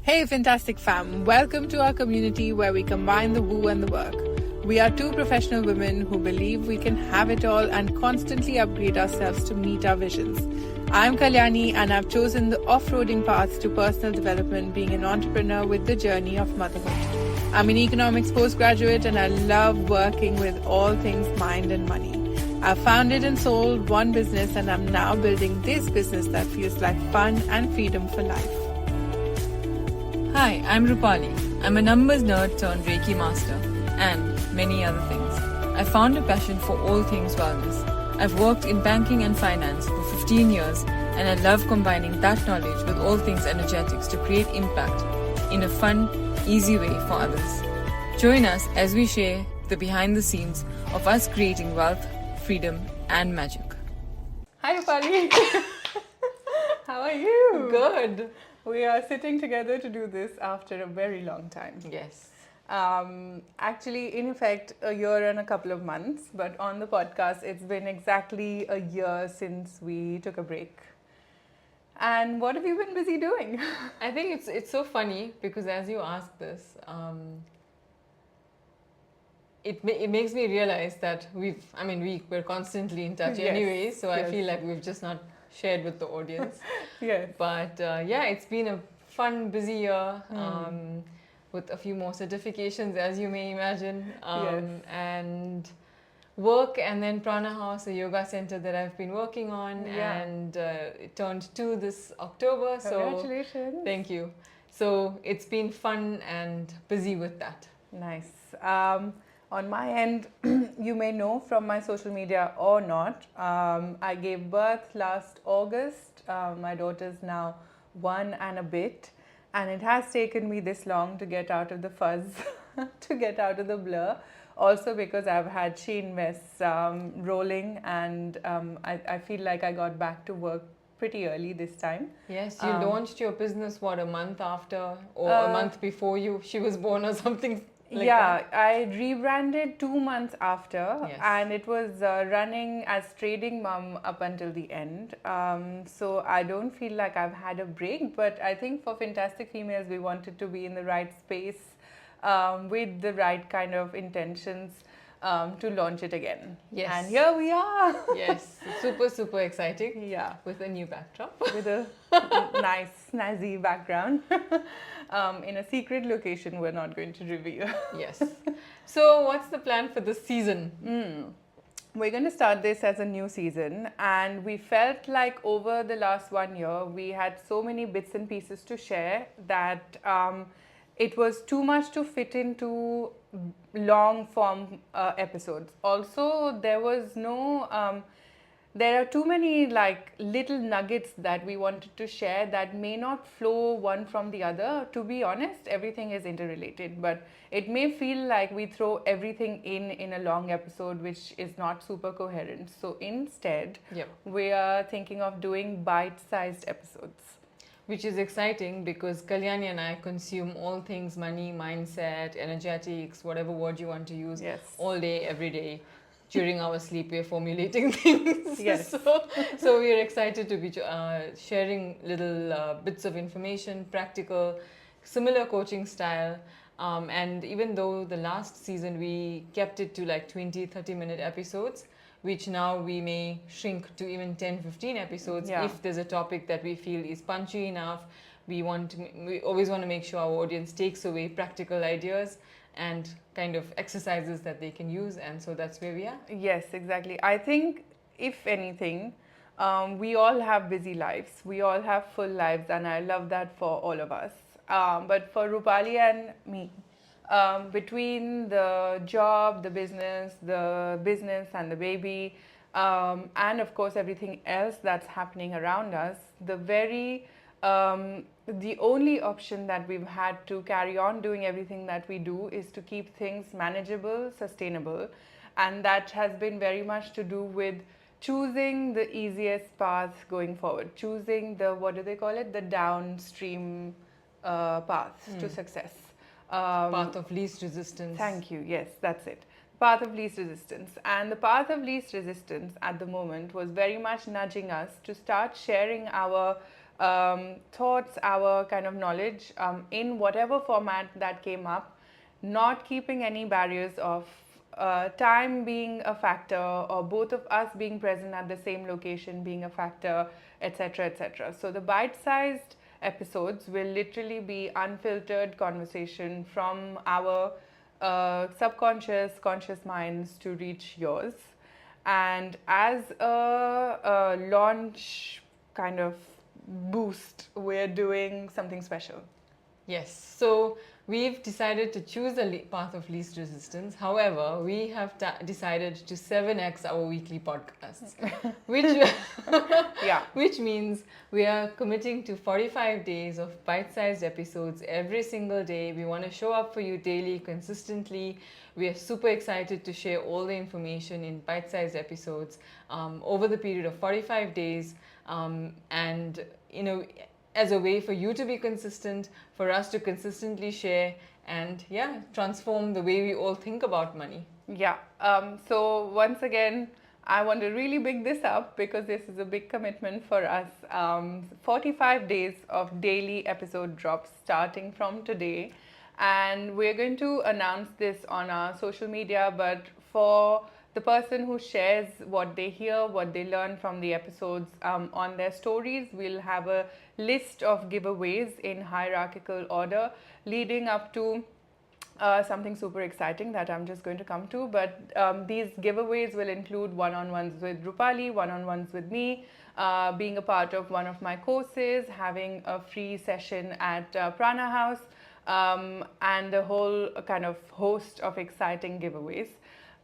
Hey, fantastic fam. Welcome to our community where we combine the woo and the work. We are two professional women who believe we can have it all and constantly upgrade ourselves to meet our visions. I'm Kalyani and I've chosen the off-roading path to personal development, being an entrepreneur with the journey of motherhood. I'm an economics postgraduate and I love working with all things mind and money. I've founded and sold one business and I'm now building this business that feels like fun and freedom for life. Hi, I'm Rupali. I'm a numbers nerd turned Reiki master and many other things. I found a passion for all things wellness. I've worked in banking and finance for 15 years and I love combining that knowledge with all things energetics to create impact in a fun, easy way for others. Join us as we share the behind the scenes of us creating wealth, freedom and magic. Hi Rupali. How are you? Good. We are sitting together to do this after a very long time. Yes. Actually, in effect, a year and a couple of months, but on the podcast, it's been exactly a year since we took a break. And what have you been busy doing? I think it's so funny because as you ask this, it makes me realize that we're constantly in touch Yes, anyway, so I yes. feel like we've just not shared with the audience. Yes. But it's been a fun, busy year with a few more certifications, as you may imagine, Yes. and work, and then Prana House, a yoga center that I've been working on, Yeah. and it turned 2 this October. Congratulations. So thank you. So it's been fun and busy with that. Nice. On my end, you may know from my social media or not, I gave birth last August. My daughter's now 1 and a bit, and it has taken me this long to get out of the fuzz, to get out of the blur. Also because I've had She Invests rolling, and I feel like I got back to work pretty early this time. Yes, you launched your business, what, a month after or a month before she was born or something like that? I rebranded 2 months after, Yes. and it was running as Trading Mum up until the end. So I don't feel like I've had a break, but I think for Fantastic Females, we wanted to be in the right space with the right kind of intentions to launch it again. Yes. And here we are. Yes, super, super exciting. Yeah. With a new backdrop. With a nice, snazzy background in a secret location we're not going to reveal. Yes. So what's the plan for this season? We're going to start this as a new season, and we felt like over the last 1 year we had so many bits and pieces to share that it was too much to fit into long form episodes. Also, there was no there are too many like little nuggets that we wanted to share that may not flow one from the other. To be honest, everything is interrelated, but it may feel like we throw everything in a long episode, which is not super coherent. So instead, Yep. we are thinking of doing bite-sized episodes. Which is exciting because Kalyani and I consume all things money, mindset, energetics, whatever word you want to use, Yes. all day, every day. During our sleep, we're formulating things. Yes. So we're excited to be sharing little bits of information, practical, similar coaching style. And even though the last season we kept it to like 20-30 minute episodes, which now we may shrink to even 10-15 episodes if there's a topic that we feel is punchy enough. We always want to make sure our audience takes away practical ideas and kind of exercises that they can use, and so that's where we are. Yes, exactly. I think if anything, we all have busy lives. We all have full lives, and I love that for all of us. But for Rupali and me, between the job, the business and the baby, and of course everything else that's happening around us, the only option that we've had to carry on doing everything that we do is to keep things manageable, sustainable, and that has been very much to do with choosing the easiest path going forward, choosing the downstream path to success. Path of least resistance. Thank you. Yes, that's it. Path of least resistance. And the path of least resistance at the moment was very much nudging us to start sharing our thoughts, our kind of knowledge in whatever format that came up, not keeping any barriers of time being a factor, or both of us being present at the same location being a factor, etc., etc. So the bite-sized episodes will literally be unfiltered conversation from our subconscious, conscious minds to reach yours. And as a launch kind of boost, we're doing something special. Yes, so we've decided to choose the path of least resistance. However, we have decided to 7x our weekly podcasts, which Yeah. which means we are committing to 45 days of bite-sized episodes every single day. We want to show up for you daily, consistently. We are super excited to share all the information in bite-sized episodes over the period of 45 days, and as a way for you to be consistent, for us to consistently share, and transform the way we all think about money. Yeah. So once again, I want to really big this up because this is a big commitment for us. 45 days of daily episode drops starting from today. And we're going to announce this on our social media, but for the person who shares what they hear, what they learn from the episodes on their stories, we'll have a list of giveaways in hierarchical order leading up to something super exciting that I'm just going to come to. But these giveaways will include one-on-ones with Rupali, one-on-ones with me, being a part of one of my courses, having a free session at Prana House, and a whole kind of host of exciting giveaways,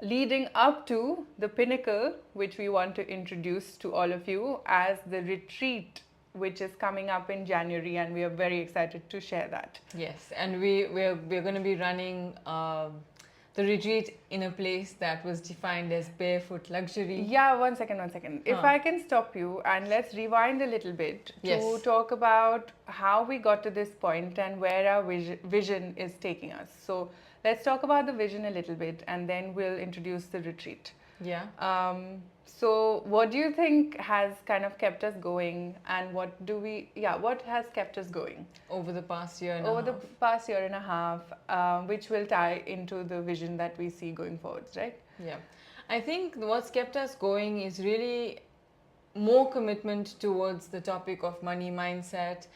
leading up to the pinnacle, which we want to introduce to all of you as the retreat, which is coming up in January, and we are very excited to share that. Yes, and we're going to be running the retreat in a place that was defined as barefoot luxury. Yeah, one second. If I can stop you and let's rewind a little bit to talk about how we got to this point and where our vision is taking us. So let's talk about the vision a little bit and then we'll introduce the retreat. Yeah. So what do you think has kind of kept us going, and what has kept us going over the past year and over the past year and a half, which will tie into the vision that we see going forwards, right? Yeah, I think what's kept us going is really more commitment towards the topic of money mindset,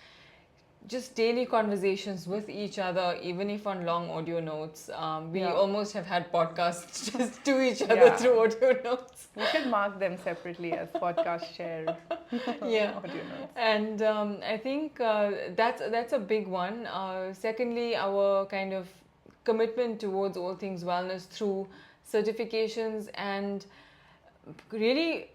just daily conversations with each other, even if on long audio notes. We almost have had podcasts just to each other through audio notes. We should mark them separately as podcast share audio notes. And I think that's a big one. Secondly, our kind of commitment towards all things wellness through certifications and really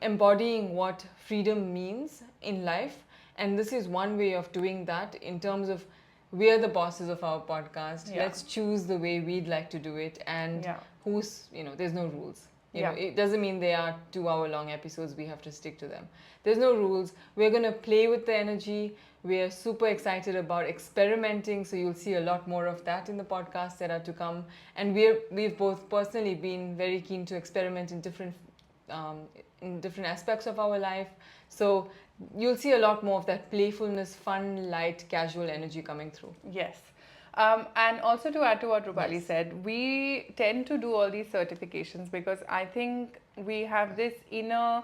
embodying what freedom means in life. And this is one way of doing that in terms of we're the bosses of our podcast. Yeah. Let's choose the way we'd like to do it, and there's no rules. It doesn't mean they are 2-hour-long episodes. We have to stick to them. There's no rules. We're going to play with the energy. We're super excited about experimenting. So you'll see a lot more of that in the podcasts that are to come. And we've both personally been very keen to experiment in different aspects of our life. So you'll see a lot more of that playfulness, fun, light, casual energy coming through. Yes. And also to add to what Rupali said, we tend to do all these certifications because I think we have this inner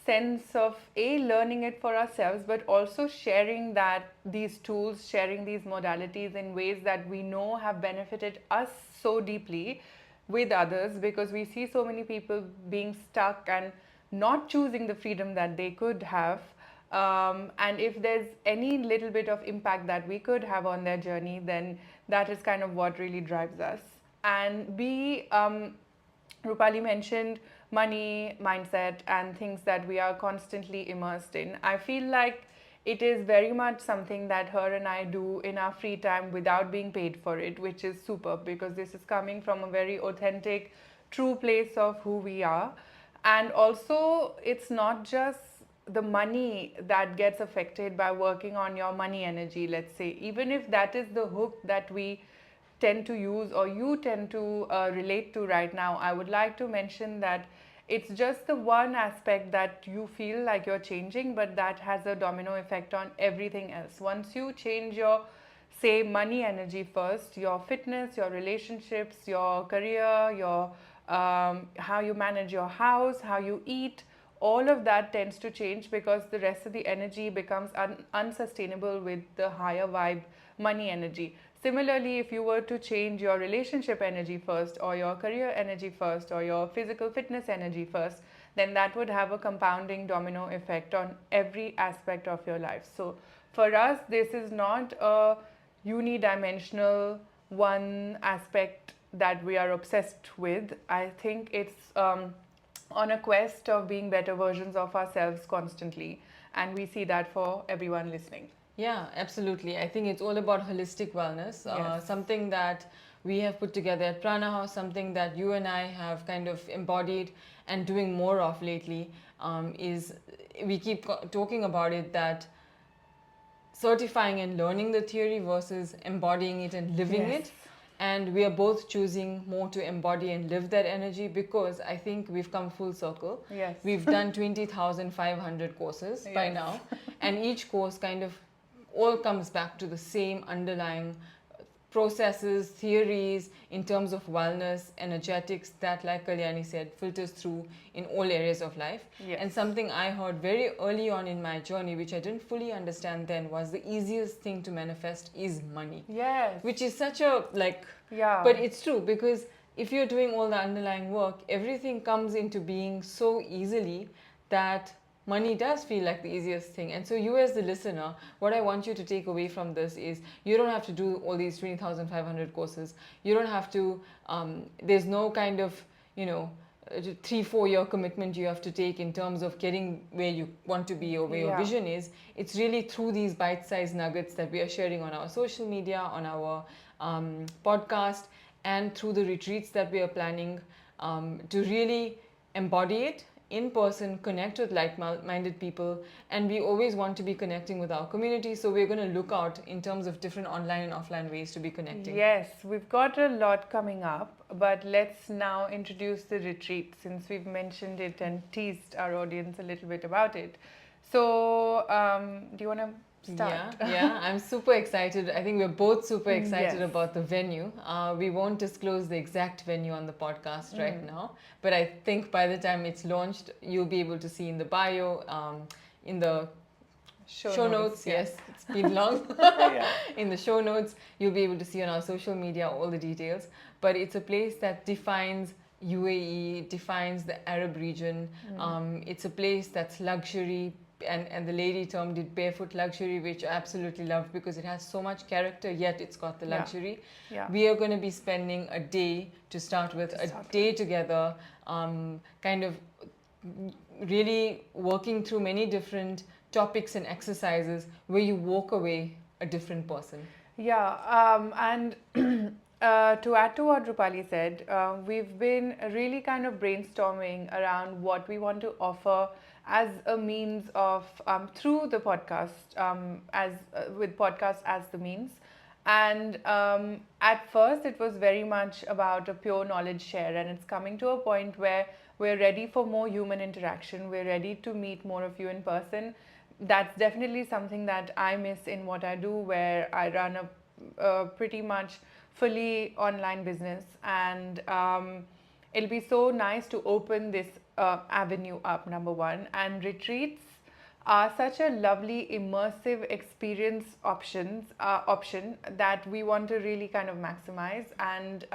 sense of learning it for ourselves, but also sharing these tools, sharing these modalities in ways that we know have benefited us so deeply with others, because we see so many people being stuck and not choosing the freedom that they could have. And if there's any little bit of impact that we could have on their journey, then that is kind of what really drives us. And Rupali mentioned money, mindset, and things that we are constantly immersed in. I feel like it is very much something that her and I do in our free time without being paid for it, which is superb because this is coming from a very authentic, true place of who we are. And also, it's not just the money that gets affected by working on your money energy, let's say. Even if that is the hook that we tend to use or you tend to relate to right now, I would like to mention that it's just the one aspect that you feel like you're changing, but that has a domino effect on everything else. Once you change your, say, money energy first, your fitness, your relationships, your career, your how you manage your house, how you eat, all of that tends to change because the rest of the energy becomes unsustainable with the higher vibe money energy. Similarly, if you were to change your relationship energy first, or your career energy first, or your physical fitness energy first, then that would have a compounding domino effect on every aspect of your life. So for us, this is not a unidimensional one aspect that we are obsessed with. I think it's on a quest of being better versions of ourselves constantly, and we see that for everyone listening. Yeah, absolutely. I think it's all about holistic wellness, Yes. something that we have put together at Prana House, something that you and I have kind of embodied and doing more of lately. Is we keep talking about it, that certifying and learning the theory versus embodying it and living Yes. it. And we are both choosing more to embody and live that energy, because I think we've come full circle. Yes. We've done 20,500 courses by Yes. now, and each course kind of all comes back to the same underlying processes, theories in terms of wellness, energetics that, like Kalyani said, filters through in all areas of life. Yes. And something I heard very early on in my journey, which I didn't fully understand then, was the easiest thing to manifest is money. Yes. Which is such a, like, Yeah. but it's true, because if you're doing all the underlying work, everything comes into being so easily that money does feel like the easiest thing. And so you, as the listener, what I want you to take away from this is, you don't have to do all these 20,500 courses. You don't have to, there's no kind of, 3-4 year commitment you have to take in terms of getting where you want to be or where your Yeah. vision is. It's really through these bite-sized nuggets that we are sharing on our social media, on our podcast, and through the retreats that we are planning, to really embody it in person, connect with like-minded people. And we always want to be connecting with our community, so we're going to look out in terms of different online and offline ways to be connecting. Yes, we've got a lot coming up, but let's now introduce the retreat, since we've mentioned it and teased our audience a little bit about it. So, do you want to start? Yeah, I'm super excited. I think we're both super excited Yes. about the venue. We won't disclose the exact venue on the podcast right now, but I think by the time it's launched, you'll be able to see in the bio, in the show notes. Yeah. Yes, it's been long. Yeah. In the show notes, you'll be able to see on our social media all the details. But it's a place that defines UAE, defines the Arab region. It's a place that's luxury, and the lady termed it barefoot luxury, which I absolutely loved, because it has so much character, yet it's got the Yeah. luxury. Yeah. We are going to be spending a day to start with, a day together, kind of really working through many different topics and exercises where you walk away a different person. Yeah, and to add to what Rupali said, we've been really kind of brainstorming around what we want to offer as a means of, through the podcast, with podcast as the means. And at first, it was very much about a pure knowledge share, and it's coming to a point where we're ready for more human interaction. We're ready to meet more of you in person. That's definitely something that I miss in what I do, where I run a pretty much fully online business, and it'll be so nice to open this avenue up, number one. And retreats are such a lovely immersive experience option that we want to really kind of maximize. And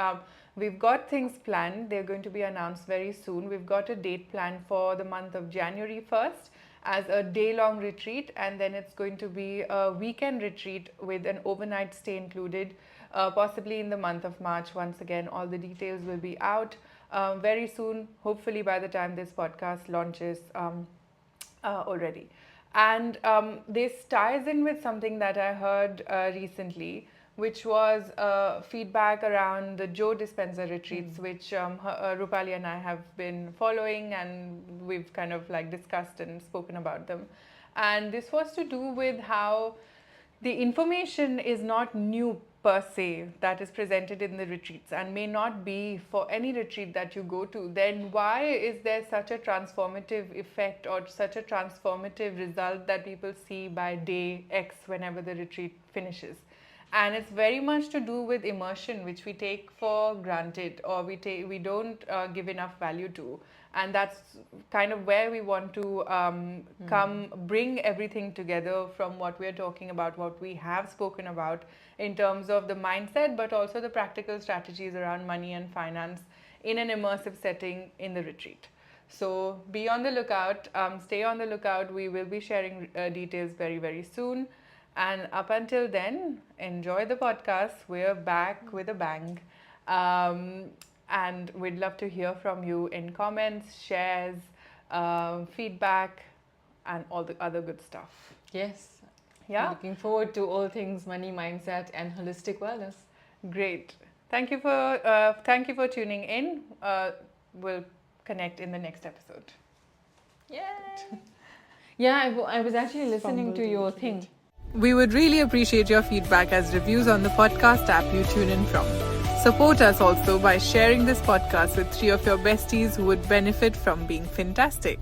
we've got things planned. They're going to be announced very soon. We've got a date planned for the month of January 1st as a day-long retreat, and then it's going to be a weekend retreat with an overnight stay included, possibly in the month of March. Once again, all the details will be out very soon, hopefully by the time this podcast launches already. And this ties in with something that I heard recently, which was feedback around the Joe Dispenza retreats, which Rupali and I have been following, and we've kind of like discussed and spoken about them. And this was to do with how the information is not new per se that is presented in the retreats and may not be for any retreat that you go to, then why is there such a transformative effect or such a transformative result that people see by day X whenever the retreat finishes? And it's very much to do with immersion, which we take for granted or we don't give enough value to. And that's kind of where we want to bring everything together from what we're talking about, what we have spoken about in terms of the mindset, but also the practical strategies around money and finance in an immersive setting in the retreat. So be on the lookout, stay on the lookout. We will be sharing details very, very soon. And up until then, enjoy the podcast. We're back with a bang. And we'd love to hear from you in comments, shares, feedback, and all the other good stuff. Yes. Yeah. Looking forward to all things money, mindset, and holistic wellness. Great. Thank you for tuning in. We'll connect in the next episode. Yay! Yeah, I was actually listening to your thing. We would really appreciate your feedback as reviews on the podcast app you tune in from. Support us also by sharing this podcast with 3 of your besties who would benefit from being fantastic.